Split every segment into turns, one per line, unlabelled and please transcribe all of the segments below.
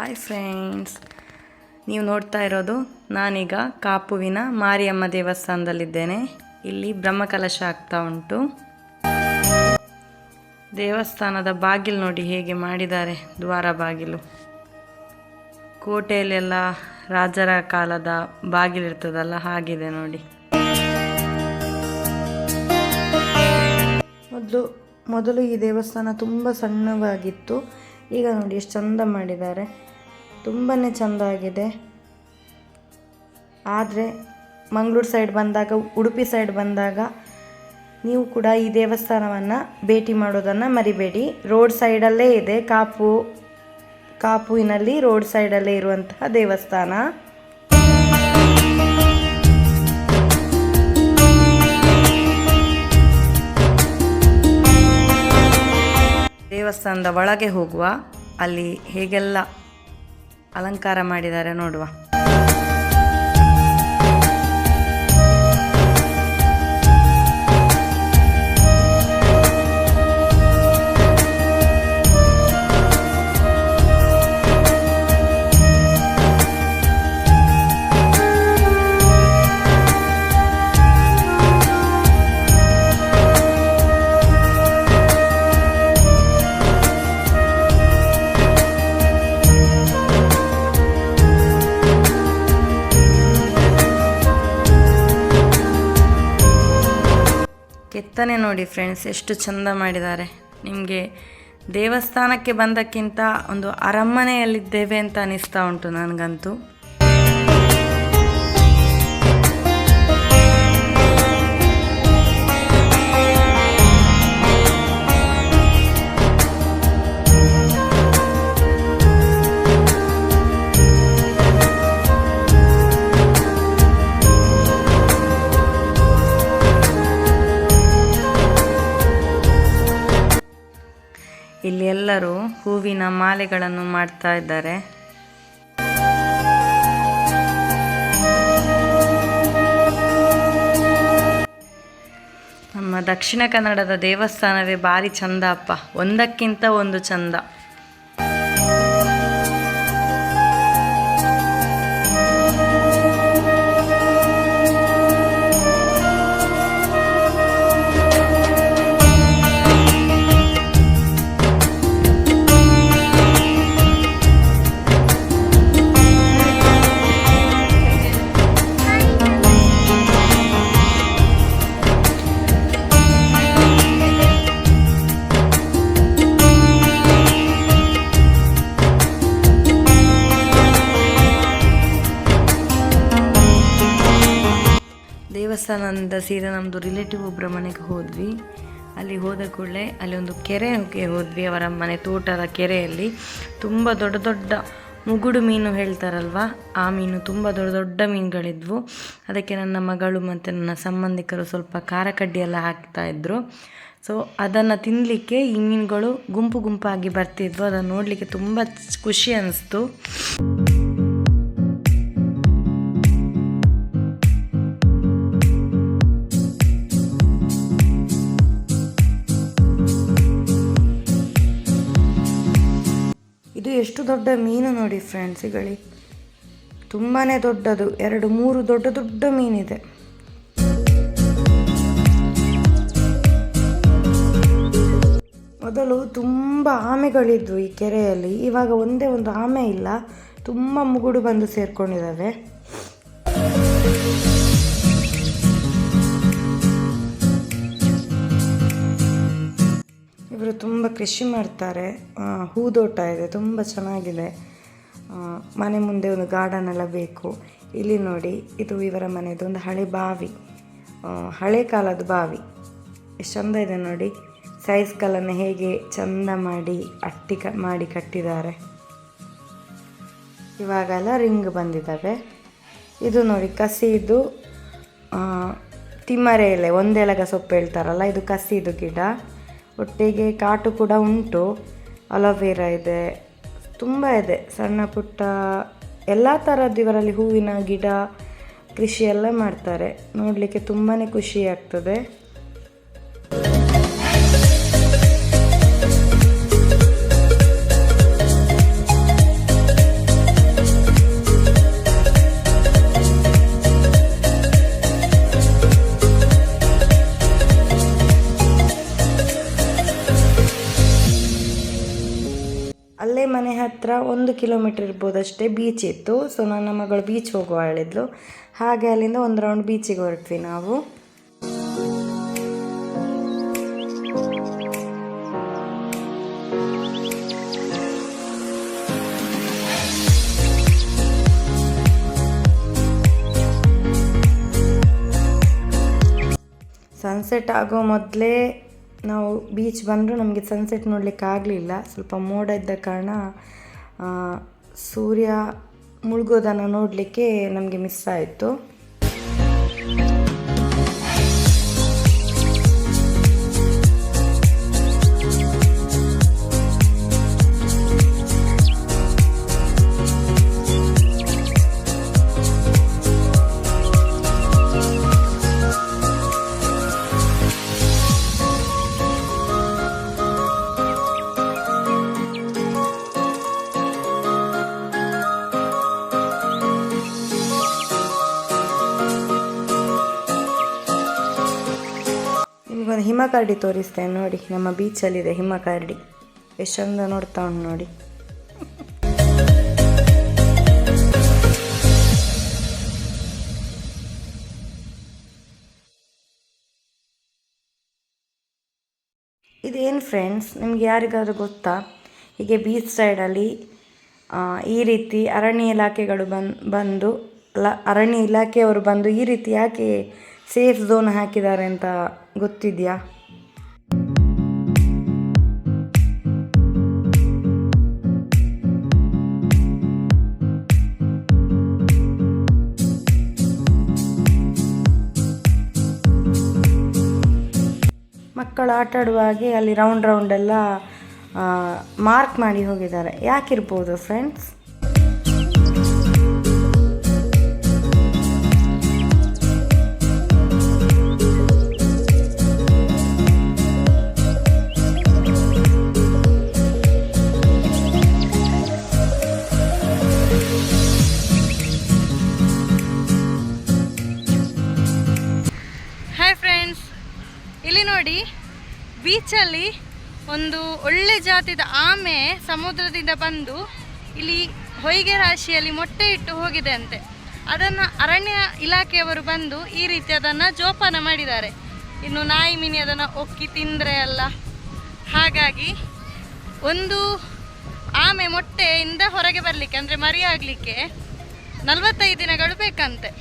Hi friends, ನೀವು ನೋಡ್ತಾ ಇರೋದು ನಾನೀಗ ಕಾಪುವಿನ ಮಾರಿಯಮ್ಮ ದೇವಸ್ಥಾನದಲ್ಲಿದ್ದೇನೆ. ಇಲ್ಲಿ ಬ್ರಹ್ಮಕಲಶ ಆಗ್ತಾ ಉಂಟು. ದೇವಸ್ಥಾನದ ಬಾಗಿಲು ನೋಡಿ ಹೇಗೆ ಮಾಡಿದ್ದಾರೆ, ದ್ವಾರ ಬಾಗಿಲು. ಕೋಟೆಯಲ್ಲೆಲ್ಲ ರಾಜರ ಕಾಲದ ಬಾಗಿಲಿರ್ತದಲ್ಲ, ಹಾಗಿದೆ ನೋಡಿ. ಮೊದಲು ಈ ದೇವಸ್ಥಾನ ತುಂಬ ಸಣ್ಣವಾಗಿತ್ತು. ಈಗ ನೋಡಿ ಎಷ್ಟು ಚಂದ ಮಾಡಿದ್ದಾರೆ, ತುಂಬಾ ಚೆಂದ ಆಗಿದೆ. ಆದರೆ ಮಂಗಳೂರು ಸೈಡ್ ಬಂದಾಗ, ಉಡುಪಿ ಸೈಡ್ ಬಂದಾಗ ನೀವು ಕೂಡ ಈ ದೇವಸ್ಥಾನವನ್ನು ಭೇಟಿ ಮಾಡೋದನ್ನು ಮರಿಬೇಡಿ. ರೋಡ್ ಸೈಡಲ್ಲೇ ಇದೆ, ಕಾಪುವಿನಲ್ಲಿ ರೋಡ್ ಸೈಡಲ್ಲೇ ಇರುವಂತಹ ದೇವಸ್ಥಾನ. ದೇವಸ್ಥಾನದ ಒಳಗೆ ಹೋಗುವ, ಅಲ್ಲಿ ಹೇಗೆಲ್ಲ ಅಲಂಕಾರ ಮಾಡಿದ್ದಾರೆ ನೋಡುವ. ಕೆತ್ತನೆ ನೋಡಿ ಫ್ರೆಂಡ್ಸ್, ಎಷ್ಟು ಚಂದ ಮಾಡಿದ್ದಾರೆ. ನಿಮಗೆ ದೇವಸ್ಥಾನಕ್ಕೆ ಬಂದಕ್ಕಿಂತ ಒಂದು ಅರಮನೆಯಲ್ಲಿದ್ದೇವೆ ಅಂತ ಅನಿಸ್ತಾ ಉಂಟು ನನಗಂತೂ. ಇಲ್ಲಿ ಎಲ್ಲರೂ ಹೂವಿನ ಮಾಲೆಗಳನ್ನು ಮಾಡ್ತಾ ಇದ್ದಾರೆ. ನಮ್ಮ ದಕ್ಷಿಣ ಕನ್ನಡದ ದೇವಸ್ಥಾನವೇ ಭಾರಿ ಚಂದ ಅಪ್ಪ, ಒಂದಕ್ಕಿಂತ ಒಂದು ಚಂದ. ದೇವಸ್ಥಾನದಿಂದ ಸೀದಾ ನಮ್ಮದು ರಿಲೇಟಿವ್ ಒಬ್ಬರ ಮನೆಗೆ ಹೋದ್ವಿ. ಅಲ್ಲಿ ಹೋದ ಕೂಡಲೇ ಅಲ್ಲಿ ಒಂದು ಕೆರೆಗೆ ಹೋದ್ವಿ, ಅವರ ಮನೆ ತೋಟದ ಕೆರೆಯಲ್ಲಿ. ತುಂಬ ದೊಡ್ಡ ದೊಡ್ಡ ಮುಗುಡು ಮೀನು ಹೇಳ್ತಾರಲ್ವ, ಆ ಮೀನು ತುಂಬ ದೊಡ್ಡ ದೊಡ್ಡ ಮೀನುಗಳಿದ್ವು. ಅದಕ್ಕೆ ನನ್ನ ಮಗಳು ಮತ್ತು ನನ್ನ ಸಂಬಂಧಿಕರು ಸ್ವಲ್ಪ ಖಾರ ಕಡ್ಡಿ ಎಲ್ಲ ಹಾಕ್ತಾಯಿದ್ರು. ಸೊ ಅದನ್ನು ತಿನ್ನಲಿಕ್ಕೆ ಈ ಮೀನುಗಳು ಗುಂಪು ಗುಂಪಾಗಿ ಬರ್ತಿದ್ವು. ಅದನ್ನು ನೋಡಲಿಕ್ಕೆ ತುಂಬ ಖುಷಿ ಅನ್ನಿಸ್ತು. ಇದು ಎಷ್ಟು ದೊಡ್ಡ ಮೀನು ನೋಡಿ ಫ್ರೆಂಡ್ಸ್, ಈಗಳಿ ತುಂಬಾ ದೊಡ್ಡದು, 2-3 ದೊಡ್ಡ ದೊಡ್ಡ ಮೀನಿದೆ. ಮೊದಲು ತುಂಬ ಆಮೆಗಳಿದ್ವು ಈ ಕೆರೆಯಲ್ಲಿ, ಇವಾಗ ಒಂದೇ ಒಂದು ಆಮೆ ಇಲ್ಲ, ತುಂಬ ಮುಗುಡು ಬಂದು ಸೇರ್ಕೊಂಡಿದ್ದಾವೆ. ಇವರು ತುಂಬ ಕೃಷಿ ಮಾಡ್ತಾರೆ, ಹೂದೋಟ ಇದೆ, ತುಂಬ ಚೆನ್ನಾಗಿದೆ. ಮನೆ ಮುಂದೆ ಒಂದು ಗಾರ್ಡನ್ ಎಲ್ಲ ಬೇಕು. ಇಲ್ಲಿ ನೋಡಿ, ಇದು ಇವರ ಮನೆಯದು ಒಂದು ಹಳೆ ಬಾವಿ, ಹಳೆ ಕಾಲದ ಬಾವಿ. ಎಷ್ಟು ಚಂದ ಇದೆ ನೋಡಿ. ಸೈಜ್ ಕಲ್ಲನ್ನು ಹೇಗೆ ಚಂದ ಮಾಡಿ ಮಾಡಿ ಕಟ್ಟಿದ್ದಾರೆ. ಇವಾಗೆಲ್ಲ ರಿಂಗ್ ಬಂದಿದ್ದಾವೆ. ಇದು ನೋಡಿ ಕಸಿದು ತಿಮ್ಮರೆ ಎಲೆ, ಒಂದೆಲಗ ಸೊಪ್ಪು ಹೇಳ್ತಾರಲ್ಲ, ಇದು ಕಸಿದು ಗಿಡ. ಒಟ್ಟಿಗೆ ಕಾಟು ಕೂಡ ಉಂಟು, ಅಲೋವೆರಾ ಇದೆ, ತುಂಬ ಇದೆ, ಸಣ್ಣ ಪುಟ್ಟ ಎಲ್ಲ ಥರದ್ದು ಇವರಲ್ಲಿ ಹೂವಿನ ಗಿಡ, ಕೃಷಿ ಎಲ್ಲ ಮಾಡ್ತಾರೆ. ನೋಡಲಿಕ್ಕೆ ತುಂಬಾ ಖುಷಿ ಆಗ್ತದೆ. ಹತ್ರ 1 ಕಿಲೋಮೀಟ್ರ್ ಇರ್ಬೋದು ಅಷ್ಟೇ ಬೀಚ್ ಇತ್ತು. ಸೊ ನನ್ನ ಮಗಳು ಬೀಚ್ ಹೋಗುವ ಹೇಳಿದ್ಲು, ಹಾಗೆ ಅಲ್ಲಿಂದ ಒಂದು ರೌಂಡ್ ಬೀಚಿಗೆ ಹೊರಟ್ವಿ ನಾವು. ಸನ್ಸೆಟ್ ಆಗೋ ಮೊದಲೇ ನಾವು ಬೀಚ್ ಬಂದರೂ ನಮಗೆ ಸನ್ಸೆಟ್ ನೋಡಲಿಕ್ಕೆ ಆಗಲಿಲ್ಲ. ಸ್ವಲ್ಪ ಮೋಡ ಇದ್ದ ಕಾರಣ ಸೂರ್ಯ ಮುಳುಗೋದನ್ನು ನೋಡಲಿಕ್ಕೆ ನಮಗೆ ಮಿಸ್ ಆಯಿತು. ನಿಮಗೊಂದು ಹಿಮಕರಡಿ ತೋರಿಸ್ತೇನೆ ನೋಡಿ. ನಮ್ಮ ಬೀಚಲ್ಲಿದೆ ಹಿಮಕರಡಿ, ಎಷ್ಟು ಚಂದ ನೋಡ್ತಾ ಉಂಟು ನೋಡಿ. ಇದೇನು ಫ್ರೆಂಡ್ಸ್, ನಿಮ್ಗೆ ಯಾರಿಗಾದ್ರೂ ಗೊತ್ತಾ, ಹೀಗೆ ಬೀಚ್ ಸೈಡಲ್ಲಿ ಈ ರೀತಿ ಅರಣ್ಯ ಇಲಾಖೆಗಳು ಬಂದು ಅರಣ್ಯ ಇಲಾಖೆಯವರು ಬಂದು ಈ ರೀತಿ ಯಾಕೆ ಸೇಫ್ ಝೋನ್ ಹಾಕಿದ್ದಾರೆ ಅಂತ ಗೊತ್ತಿದೆಯಾ? ಮಕ್ಕಳು ಆಟ ಆಡುವಾಗೆ ಅಲ್ಲಿ ರೌಂಡ್ ಎಲ್ಲ ಮಾರ್ಕ್ ಮಾಡಿ ಹೋಗಿದ್ದಾರೆ. ಯಾಕಿರ್ಬೋದು ಫ್ರೆಂಡ್ಸ್?
ಹಾಯ್ ಫ್ರೆಂಡ್ಸ್, ಇಲ್ಲಿ ನೋಡಿ, ಬೀಚಲ್ಲಿ ಒಂದು ಒಳ್ಳೆ ಜಾತಿದ ಆಮೆ ಸಮುದ್ರದಿಂದ ಬಂದು ಇಲ್ಲಿ ಹೊಯ್ಗೆ ರಾಶಿಯಲ್ಲಿ ಮೊಟ್ಟೆ ಇಟ್ಟು ಹೋಗಿದೆ ಅಂತೆ. ಅದನ್ನು ಅರಣ್ಯ ಇಲಾಖೆಯವರು ಬಂದು ಈ ರೀತಿ ಅದನ್ನು ಜೋಪಾನ ಮಾಡಿದ್ದಾರೆ. ಇನ್ನು ನಾಯಿ ಮೀನಿ ಅದನ್ನು ಒಕ್ಕಿ ತಿಂದರೆ ಅಲ್ಲ, ಹಾಗಾಗಿ ಒಂದು ಆಮೆ ಮೊಟ್ಟೆಯಿಂದ ಹೊರಗೆ ಬರಲಿಕ್ಕೆ ಅಂದರೆ ಮರಿ ಆಗಲಿಕ್ಕೆ 45 ದಿನಗಳು ಬೇಕಂತೆ.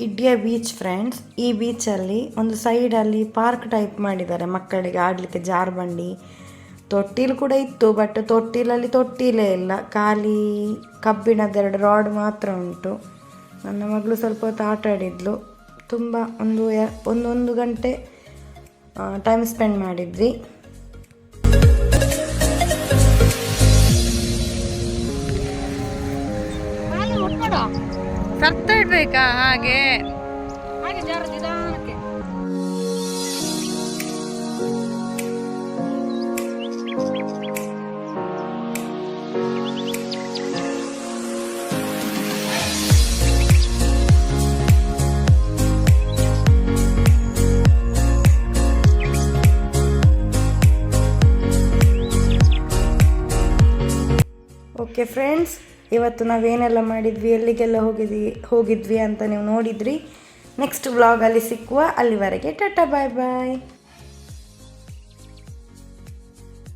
ಇಡ್ಡಿಯ ಬೀಚ್ ಫ್ರೆಂಡ್ಸ್. ಈ ಬೀಚಲ್ಲಿ ಒಂದು ಸೈಡಲ್ಲಿ ಪಾರ್ಕ್ ಟೈಪ್ ಮಾಡಿದ್ದಾರೆ ಮಕ್ಕಳಿಗೆ ಆಡಲಿಕ್ಕೆ, ಜಾರ್ಬಂಡಿ, ತೊಟ್ಟಿಲು ಕೂಡ ಇತ್ತು. ಬಟ್ ತೊಟ್ಟಿಲಲ್ಲಿ ತೊಟ್ಟಿಲೇ ಇಲ್ಲ, ಖಾಲಿ ಕಬ್ಬಿಣದೆರಡು ರಾಡ್ ಮಾತ್ರ ಉಂಟು. ನನ್ನ ಮಗಳು ಸ್ವಲ್ಪ ಹೊತ್ತು ಆಟ ಆಡಿದ್ಲು. ತುಂಬ ಒಂದು ಗಂಟೆ ಟೈಮ್ ಸ್ಪೆಂಡ್ ಮಾಡಿದ್ವಿ.
ಸರ್ತ ಇಡ್ಬೇಕಾ? ಹಾಗೆ
ಓಕೆ ಫ್ರೆಂಡ್ಸ್, ಇವತ್ತು ನಾವೇನೆಲ್ಲ ಮಾಡಿದ್ವಿ, ಎಲ್ಲಿಗೆಲ್ಲ ಹೋಗಿದ್ವಿ ಅಂತ ನೀವು ನೋಡಿದ್ರಿ. ನೆಕ್ಸ್ಟ್ ವ್ಲಾಗಲ್ಲಿ ಸಿಕ್ಕುವ. ಅಲ್ಲಿವರೆಗೆ ಟಾಟಾ, ಬಾಯ್ ಬಾಯ್.